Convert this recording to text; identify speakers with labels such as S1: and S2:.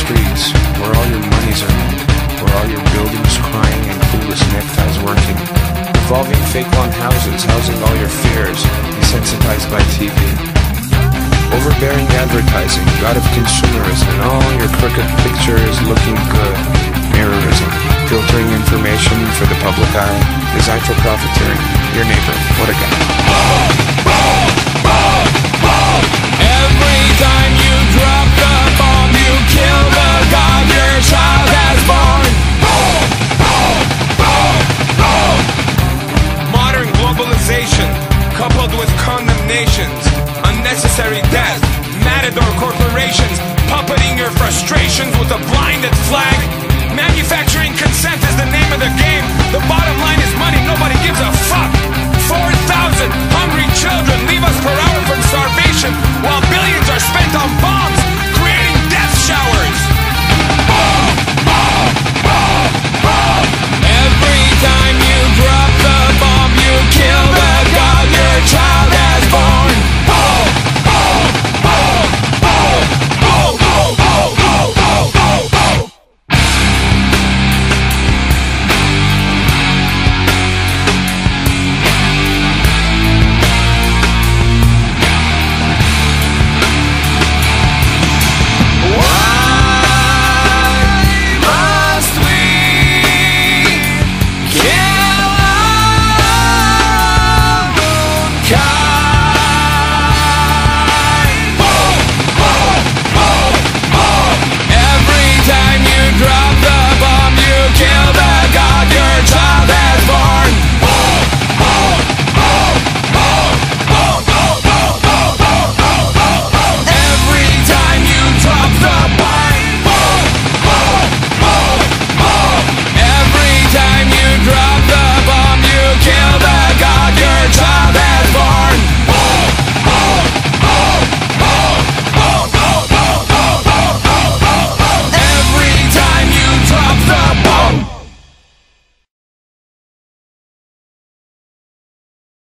S1: streets, where all your money's earned, where all your buildings crying and clueless neckties working. Evolving fake lawn houses, housing all your fears, desensitized by TV. Overbearing advertising, god of consumerism, and all your crooked pictures looking good. Mirrorism, filtering information for the public eye, designed for profiteering. Your neighbor, what a guy.
S2: Every time you drop the bomb, you kill the god your child has born. Modern globalization, coupled with condemnations, unnecessary death, matador corporations, puppeting your frustrations with a blinded flag. Manufacturing consent is the name of the game. The bottom line is money, nobody gives a